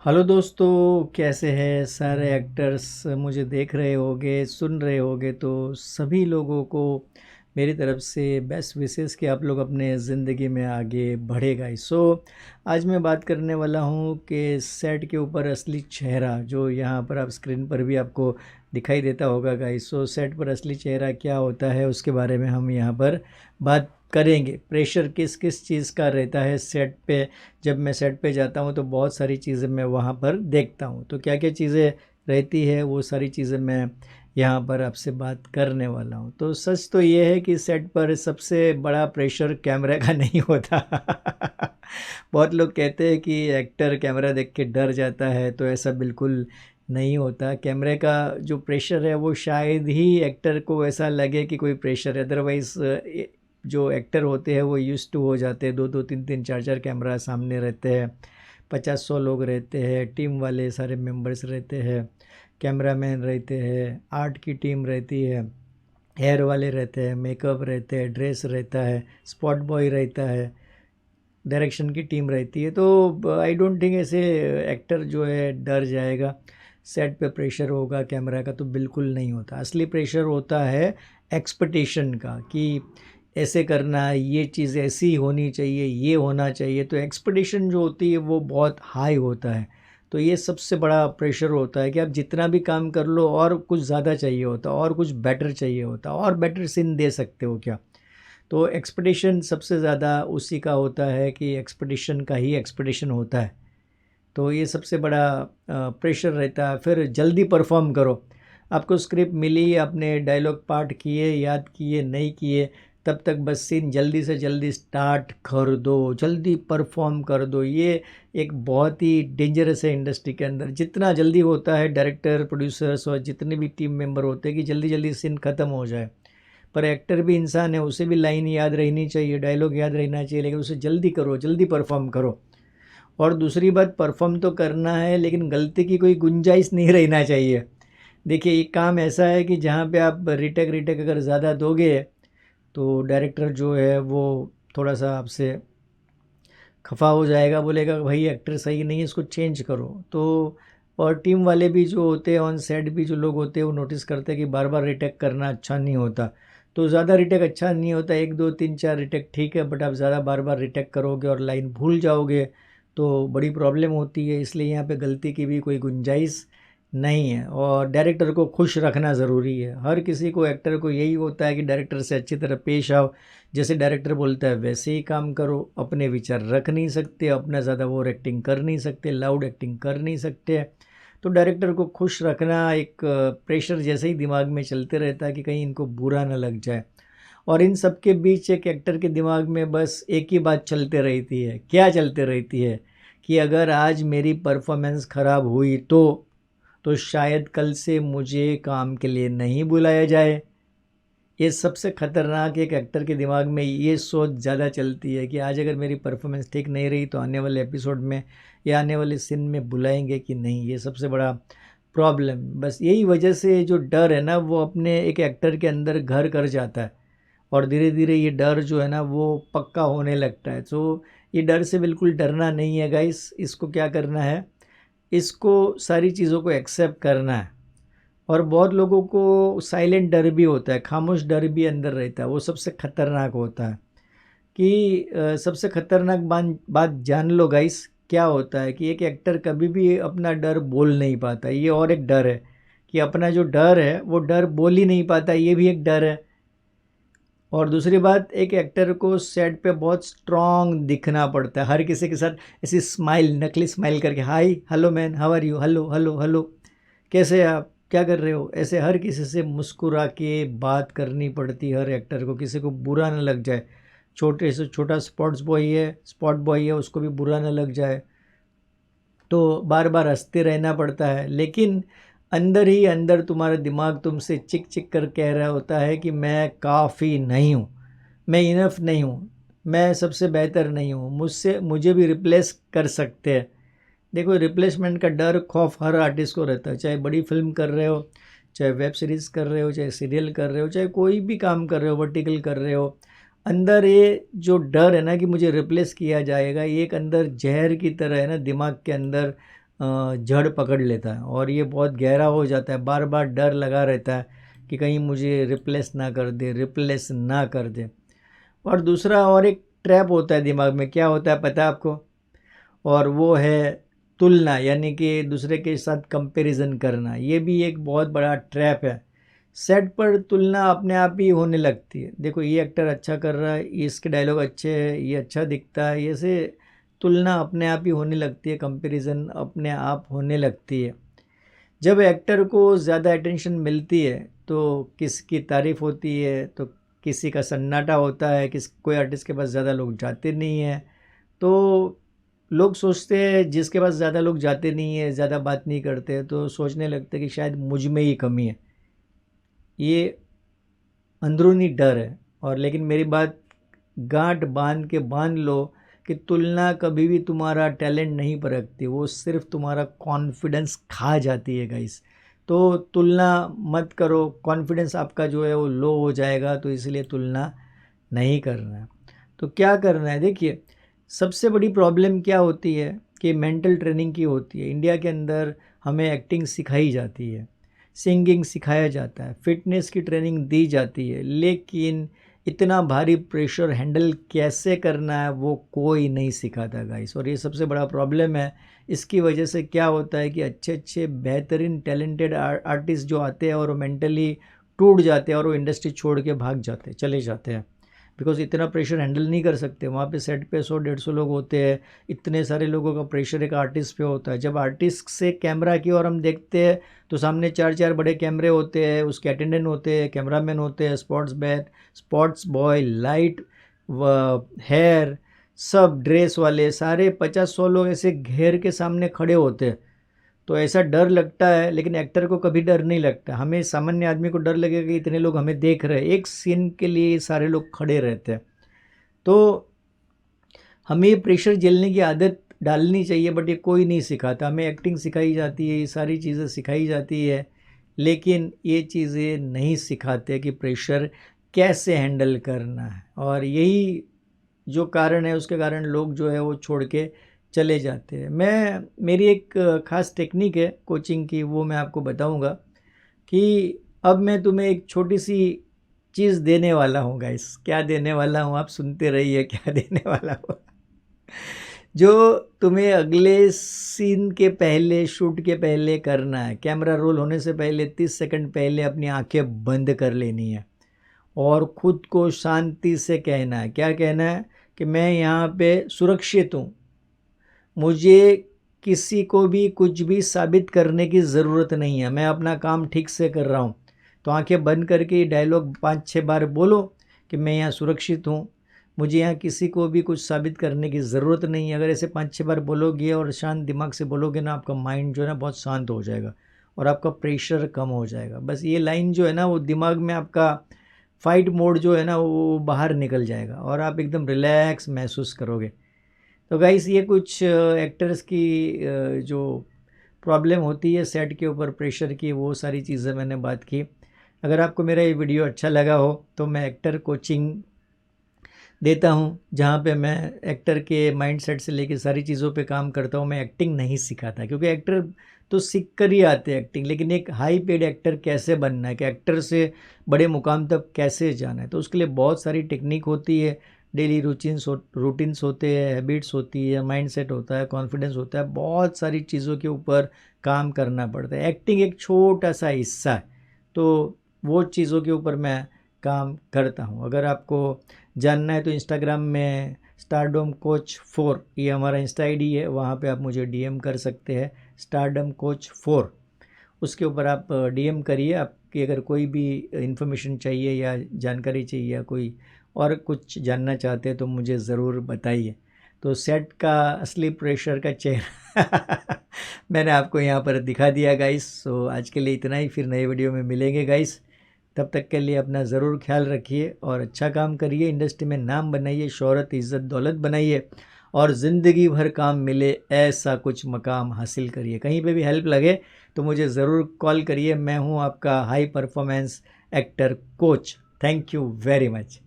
Hello दोस्तों, कैसे हैं सारे एक्टर्स? मुझे देख रहे होगे, सुन रहे होगे, तो सभी लोगों को मेरी तरफ से बेस्ट विशेस कि आप लोग अपने ज़िंदगी में आगे बढ़े गाइस। आज मैं बात करने वाला हूँ कि सेट के ऊपर असली चेहरा जो यहाँ पर आप स्क्रीन पर भी आपको दिखाई देता होगा गाइस। सेट पर असली चेहरा क्या होता है उसके बारे में हम यहाँ पर बात करेंगे। प्रेशर किस किस चीज़ का रहता है सेट पे। जब मैं सेट पे जाता हूँ तो बहुत सारी चीज़ें मैं वहाँ पर देखता हूँ, तो क्या क्या चीज़ें रहती है वो सारी चीज़ें मैं यहाँ पर आपसे बात करने वाला हूँ। तो सच तो ये है कि सेट पर सबसे बड़ा प्रेशर कैमरे का नहीं होता। बहुत लोग कहते हैं कि एक्टर कैमरा देख के डर जाता है, तो ऐसा बिल्कुल नहीं होता। कैमरे का जो प्रेशर है वो शायद ही एक्टर को ऐसा लगे कि कोई प्रेशर है, अदरवाइज़ जो एक्टर होते हैं वो यूज्ड टू हो जाते हैं। दो दो तीन तीन चार चार कैमरा सामने रहते हैं, 50-100 लोग रहते हैं, टीम वाले सारे मेंबर्स रहते हैं, कैमरामैन रहते हैं, आर्ट की टीम रहती है, हेयर वाले रहते हैं, मेकअप रहते हैं, ड्रेस रहता है, स्पॉट बॉय रहता है, डायरेक्शन की टीम रहती है। तो आई डोंट थिंक ऐसे एक्टर जो है डर जाएगा। सेट पे प्रेशर होगा कैमरा का, तो बिल्कुल नहीं होता। असली प्रेशर होता है एक्सपेक्टेशन का कि ऐसे करना है, ये चीज़ ऐसी होनी चाहिए, ये होना चाहिए। तो एक्सपेक्टेशन जो होती है वो बहुत हाई होता है। तो ये सबसे बड़ा प्रेशर होता है कि आप जितना भी काम कर लो और कुछ ज़्यादा चाहिए होता, और कुछ बेटर चाहिए होता, और बेटर सीन दे सकते हो क्या। तो एक्सपेक्टेशन सबसे ज़्यादा उसी का होता है कि एक्सपेक्टेशन का ही एक्सपेक्टेशन होता है। तो ये सबसे बड़ा प्रेशर रहता है। फिर जल्दी परफॉर्म करो। आपको स्क्रिप्ट मिली, आपने डायलॉग पार्ट किए, याद किए, नहीं किए, तब तक बस सीन जल्दी से जल्दी स्टार्ट कर दो, जल्दी परफॉर्म कर दो। ये एक बहुत ही डेंजरस है इंडस्ट्री के अंदर। जितना जल्दी होता है डायरेक्टर, प्रोड्यूसर्स और जितने भी टीम मेंबर होते हैं कि जल्दी जल्दी सीन ख़त्म हो जाए। पर एक्टर भी इंसान है, उसे भी लाइन याद रहनी चाहिए, डायलॉग याद रहना चाहिए, लेकिन उसे जल्दी करो, जल्दी परफॉर्म करो। और दूसरी बात, परफॉर्म तो करना है लेकिन गलती की कोई गुंजाइश नहीं रहना चाहिए। देखिए, ये काम ऐसा है कि जहाँ पे आप रिटेक रिटेक अगर ज़्यादा दोगे तो डायरेक्टर जो है वो थोड़ा सा आपसे खफा हो जाएगा, बोलेगा भाई एक्टर सही नहीं है, इसको चेंज करो। तो और टीम वाले भी जो होते हैं, ऑन सेट भी जो लोग होते हैं, वो नोटिस करते हैं कि बार बार रिटेक करना अच्छा नहीं होता। तो ज़्यादा रिटेक अच्छा नहीं होता, 1 2 3 4 रिटेक ठीक है, बट आप ज़्यादा बार बार रिटेक करोगे और लाइन भूल जाओगे तो बड़ी प्रॉब्लम होती है। इसलिए यहाँ पे गलती की भी कोई गुंजाइश नहीं है। और डायरेक्टर को खुश रखना ज़रूरी है। हर किसी को, एक्टर को यही होता है कि डायरेक्टर से अच्छी तरह पेश आओ, जैसे डायरेक्टर बोलता है वैसे ही काम करो। अपने विचार रख नहीं सकते, अपना ज़्यादा ओवर एक्टिंग कर नहीं सकते, लाउड एक्टिंग कर नहीं सकते। तो डायरेक्टर को खुश रखना एक प्रेशर जैसे ही दिमाग में चलते रहता है कि कहीं इनको बुरा ना लग जाए। और इन सब के बीच एक एक्टर के दिमाग में बस एक ही बात चलते रहती है। क्या चलते रहती है? कि अगर आज मेरी परफॉर्मेंस ख़राब हुई तो शायद कल से मुझे काम के लिए नहीं बुलाया जाए। ये सबसे ख़तरनाक एक एक्टर के दिमाग में ये सोच ज़्यादा चलती है कि आज अगर मेरी परफॉर्मेंस ठीक नहीं रही तो आने वाले एपिसोड में या आने वाले सीन में बुलाएंगे कि नहीं। ये सबसे बड़ा प्रॉब्लम। बस यही वजह से जो डर है ना वो अपने एक एक्टर के अंदर घर कर जाता है, और धीरे धीरे ये डर जो है ना वो पक्का होने लगता है। तो ये डर से बिल्कुल डरना नहीं है गाइस। इसको क्या करना है, इसको सारी चीज़ों को एक्सेप्ट करना है। और बहुत लोगों को साइलेंट डर भी होता है, खामोश डर भी अंदर रहता है, वो सबसे खतरनाक होता है। कि सबसे खतरनाक बात जान लो गाइस, क्या होता है कि एक एक्टर कभी भी अपना डर बोल नहीं पाता। ये और एक डर है कि अपना जो डर है वो डर बोल ही नहीं पाता, ये भी एक डर है। और दूसरी बात, एक एक्टर को सेट पे बहुत स्ट्रांग दिखना पड़ता है। हर किसी के साथ ऐसी स्माइल, नकली स्माइल करके, hi hello man, how are you, hello hello hello, कैसे हैं आप, क्या कर रहे हो, ऐसे हर किसी से मुस्कुरा के बात करनी पड़ती है हर एक्टर को, किसी को बुरा ना लग जाए। छोटे से छोटा स्पॉट बॉय है, उसको भी बुरा ना लग जाए। तो बार बार हंसते रहना पड़ता है, लेकिन अंदर ही अंदर तुम्हारा दिमाग तुमसे चिक चिक कर कह रहा होता है कि मैं काफ़ी नहीं हूँ, मैं इनफ नहीं हूँ, मैं सबसे बेहतर नहीं हूँ, मुझे भी रिप्लेस कर सकते हैं। देखो, रिप्लेसमेंट का डर, खौफ हर आर्टिस्ट को रहता है। चाहे बड़ी फिल्म कर रहे हो, चाहे वेब सीरीज़ कर रहे हो, चाहे सीरियल कर रहे हो, चाहे कोई भी काम कर रहे हो, वर्टिकल कर रहे हो, अंदर ये जो डर है ना कि मुझे रिप्लेस किया जाएगा, ये एक अंदर जहर की तरह है ना दिमाग के अंदर। जड़ पकड़ लेता है और ये बहुत गहरा हो जाता है। बार बार डर लगा रहता है कि कहीं मुझे रिप्लेस ना कर दे। और दूसरा और एक ट्रैप होता है दिमाग में, क्या होता है पता है आपको? और वो है तुलना, यानी कि दूसरे के साथ कंपैरिजन करना। ये भी एक बहुत बड़ा ट्रैप है। सेट पर तुलना अपने आप ही होने लगती है। देखो ये एक्टर अच्छा कर रहा है, इसके डायलॉग अच्छे हैं, ये अच्छा दिखता है, ऐसे तुलना अपने आप ही होने लगती है, कंपैरिजन अपने आप होने लगती है। जब एक्टर को ज़्यादा अटेंशन मिलती है तो किसकी तारीफ़ होती है तो किसी का सन्नाटा होता है, कोई आर्टिस्ट के पास ज़्यादा लोग जाते नहीं हैं। तो लोग सोचते हैं जिसके पास ज़्यादा लोग जाते नहीं है, ज़्यादा बात नहीं करते, तो सोचने लगते हैं कि शायद मुझ में ही कमी है। ये अंदरूनी डर है। और लेकिन मेरी बात गांठ बांध लो कि तुलना कभी भी तुम्हारा टैलेंट नहीं परखती, वो सिर्फ तुम्हारा कॉन्फिडेंस खा जाती है गाइस। तो तुलना मत करो, कॉन्फिडेंस आपका जो है वो लो हो जाएगा, तो इसलिए तुलना नहीं करना है। तो क्या करना है, देखिए सबसे बड़ी प्रॉब्लम क्या होती है कि मेंटल ट्रेनिंग की होती है। इंडिया के अंदर हमें एक्टिंग सिखाई जाती है, सिंगिंग सिखाया जाता है, फिटनेस की ट्रेनिंग दी जाती है, लेकिन इतना भारी प्रेशर हैंडल कैसे करना है वो कोई नहीं सिखाता गाइस। और ये सबसे बड़ा प्रॉब्लम है। इसकी वजह से क्या होता है कि अच्छे अच्छे बेहतरीन टैलेंटेड आर्टिस्ट जो आते हैं और वो मेंटली टूट जाते हैं और वो इंडस्ट्री छोड़ के भाग जाते हैं, चले जाते हैं, बिकॉज इतना प्रेशर हैंडल नहीं कर सकते। वहाँ पे सेट पे 100-150 लोग होते हैं, इतने सारे लोगों का प्रेशर एक आर्टिस्ट पे होता है। जब आर्टिस्ट से कैमरा की ओर हम देखते हैं तो सामने 4-4 बड़े कैमरे होते हैं, उसके अटेंडेंट होते हैं, कैमरामैन होते हैं, स्पॉट्स बॉय, लाइट, हेयर, सब ड्रेस वाले, सारे 50-100 लोग ऐसे घेर के सामने खड़े होते हैं। तो ऐसा डर लगता है, लेकिन एक्टर को कभी डर नहीं लगता। हमें सामान्य आदमी को डर लगेगा कि इतने लोग हमें देख रहे हैं, एक सीन के लिए सारे लोग खड़े रहते हैं। तो हमें ये प्रेशर झेलने की आदत डालनी चाहिए, बट ये कोई नहीं सिखाता। हमें एक्टिंग सिखाई जाती है, ये सारी चीज़ें सिखाई जाती है, लेकिन ये चीज़ें नहीं सिखाते कि प्रेशर कैसे हैंडल करना है। और यही जो कारण है, उसके कारण लोग जो है वो छोड़ के चले जाते हैं। मेरी एक ख़ास टेक्निक है कोचिंग की, वो मैं आपको बताऊंगा कि अब मैं तुम्हें एक छोटी सी चीज़ देने वाला हूँ गाइस। क्या देने वाला हूँ आप सुनते रहिए, क्या देने वाला हूँ। जो तुम्हें अगले सीन के पहले, शूट के पहले करना है, कैमरा रोल होने से पहले 30 सेकंड पहले अपनी आंखें बंद कर लेनी है और ख़ुद को शांति से कहना है। क्या कहना है कि मैं यहाँ पे सुरक्षित हूँ, मुझे किसी को भी कुछ भी साबित करने की ज़रूरत नहीं है, मैं अपना काम ठीक से कर रहा हूँ। तो आंखें बंद करके डायलॉग 5-6 बार बोलो कि मैं यहाँ सुरक्षित हूँ, मुझे यहाँ किसी को भी कुछ साबित करने की ज़रूरत नहीं है। अगर ऐसे 5-6 बार बोलोगे और शांत दिमाग से बोलोगे ना, आपका माइंड जो है ना बहुत शांत हो जाएगा और आपका प्रेशर कम हो जाएगा। बस ये लाइन जो है ना, वो दिमाग में आपका फाइट मोड जो है ना वो बाहर निकल जाएगा और आप एकदम रिलैक्स महसूस करोगे। तो गाइस ये कुछ एक्टर्स की जो प्रॉब्लम होती है सेट के ऊपर प्रेशर की, वो सारी चीज़ें मैंने बात की। अगर आपको मेरा ये वीडियो अच्छा लगा हो तो मैं एक्टर कोचिंग देता हूँ, जहाँ पे मैं एक्टर के माइंडसेट से लेके सारी चीज़ों पे काम करता हूँ। मैं एक्टिंग नहीं सिखाता, क्योंकि एक्टर तो सीख कर ही आते हैं एक्टिंग, लेकिन एक हाई पेड एक्टर कैसे बनना है, कि एक्टर से बड़े मुकाम तक कैसे जाना है, तो उसके लिए बहुत सारी टेक्निक होती है। डेली रूटीन्स होते हैं, हैबिट्स होती है, माइंडसेट होता है, कॉन्फिडेंस होता है, बहुत सारी चीज़ों के ऊपर काम करना पड़ता है। एक्टिंग एक छोटा सा हिस्सा है, तो वो चीज़ों के ऊपर मैं काम करता हूँ। अगर आपको जानना है तो इंस्टाग्राम में स्टारडम कोच 4 ये हमारा इंस्टा आईडी है, वहाँ पे आप मुझे डीएम कर सकते हैं, स्टारडम कोच 4। उसके ऊपर आप डीएम करिए। आपकी अगर कोई भी इन्फॉर्मेशन चाहिए या जानकारी चाहिए या कोई और कुछ जानना चाहते हैं तो मुझे ज़रूर बताइए। तो सेट का असली प्रेशर का चेहरा मैंने आपको यहाँ पर दिखा दिया गाइस। सो आज के लिए इतना ही, फिर नए वीडियो में मिलेंगे गाइस। तब तक के लिए अपना ज़रूर ख्याल रखिए और अच्छा काम करिए, इंडस्ट्री में नाम बनाइए, शोहरत, इज़्ज़त, दौलत बनाइए और ज़िंदगी भर काम मिले ऐसा कुछ मकाम हासिल करिए। कहीं पे भी हेल्प लगे तो मुझे ज़रूर कॉल करिए। मैं हूँ आपका high performance actor coach. Thank you very much.